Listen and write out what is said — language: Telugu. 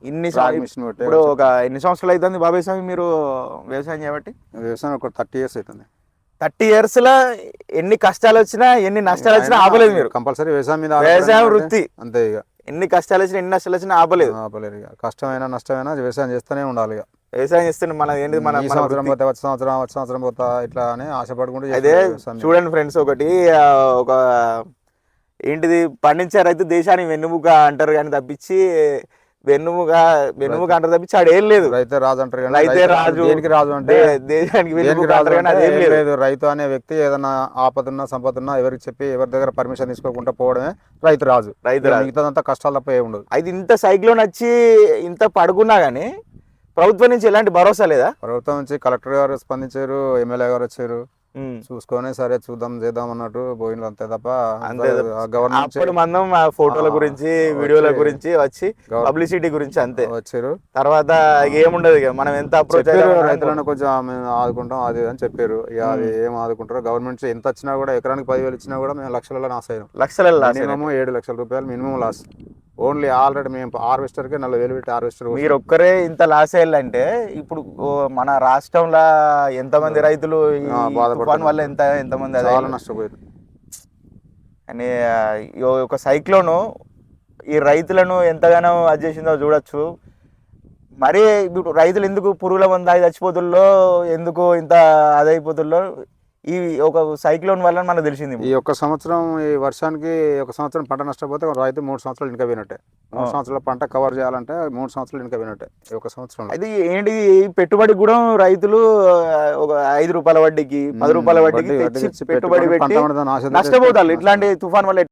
ఇప్పుడు ఒక ఎన్ని సంవత్సరాలు అవుతుంది బాబాయ్ స్వామి మీరు వ్యవసాయం చేయబట్టి? వ్యవసాయం ఒక 30 years అవుతుంది. 30 years లో ఎన్ని కష్టాలు వచ్చినా ఎన్ని నష్టాలు వచ్చినా ఆపలేదు మీరు. కంపల్సరీ వ్యవసాయం మీద వ్యవసాయం వృత్తి అంతే. ఇక ఎన్ని కష్టాలు వచ్చినా ఎన్ని నష్టాలు వచ్చినా ఆపలేదు. ఇక కష్టమైనా నష్టమైనా వ్యవసాయం చేస్తూనే ఉండాలి. ఇక వ్యవసాయం చేస్తే మన ఏంటి మన సంవత్సరం పోతే వచ్చే సంవత్సరం పోతా ఇట్లా అని ఆశపడుకుంటూ. అదే చూడండి ఫ్రెండ్స్, ఒకటి ఒక ఏంటిది, పండించే రైతు దేశానికి వెన్నుముక అంటారు కానీ తప్పించి వెన్నుముక అంటారు తప్పించి ఆడు ఏం లేదు. రైతే రాజు అంటారు కానీ రైతే రాజు. దేనికి రాజు అంటే దేశానికి లేదు. రైతు అనే వ్యక్తి ఏదైనా ఆపదున్నా సంపదున్నా ఎవరికి చెప్పి ఎవరి దగ్గర పర్మిషన్ తీసుకోకుండా పోవడమే రైతు రాజు. మిగతాదంతా కష్టాలు తప్ప ఏ ఉండదు. అయితే ఇంత సైక్లోన్ వచ్చి ఇంత పడుకున్నా గానీ ప్రభుత్వం నుంచి ఎలాంటి భరోసా లేదా? ప్రభుత్వం నుంచి కలెక్టర్ గారు స్పందించారు, ఎమ్మెల్యే గారు వచ్చారు, చూసుకొని సరే చూద్దాం చేద్దాం అన్నట్టు పోయిన అంతే తప్ప గవర్నమెంట్ మందం ఫోటోల గురించి వీడియోల గురించి వచ్చి పబ్లిసిటీ గురించి అంతే వచ్చారు. తర్వాత ఏముండదు. ఇక మనం ఎంత అప్రోచ్ రైతులను కొంచెం ఆదుకుంటాం అది అని చెప్పారు. ఇక అది ఏం ఆదుకుంటారో గవర్నమెంట్ ఎంత వచ్చినా కూడా ఎకరానికి 10,000 ఇచ్చినా కూడా మేము లక్షలలో లాస్ అయ్యాం. మినిమం 7 లక్షల రూపాయలు మినిమం లాస్. ఓన్లీ ఆల్రెడీ మేము హార్వెస్టర్కి 40,000 పెట్టి హార్వెస్టర్. మీరు ఒక్కరే ఇంత లాస్ అయ్యాలంటే ఇప్పుడు మన రాష్ట్రంలో ఎంతమంది రైతులు తుఫాన్ వల్ల ఎంతమంది చాలా నష్టపోయారు. అని ఒక సైక్లోను ఈ రైతులను ఎంతగానో అది చేసిందో చూడొచ్చు. మరి ఇప్పుడు రైతులు ఎందుకు పురుగుల మందు చచ్చిపోతుల్లో, ఎందుకు ఇంత అదైపోతుల్లో, ఈ ఒక సైక్లోన్ వల్ల మనకు తెలిసింది. ఈ ఒక్క సంవత్సరం ఈ వర్షానికి ఒక సంవత్సరం పంట నష్టపోతే రైతు 3 సంవత్సరాలు వెనుక పోయినట్టే. 3 సంవత్సరాల పంట కవర్ చేయాలంటే 3 సంవత్సరాలు వెనుక పోయినట్టే ఈ ఒక సంవత్సరం. అది ఏంటి, పెట్టుబడి కూడా రైతులు ఒక 5 రూపాయల వడ్డీకి 10 రూపాయల వడ్డీకి పెట్టుబడి పెట్టి నష్టపోతారు. ఇట్లాంటి తుఫాన్ వల్ల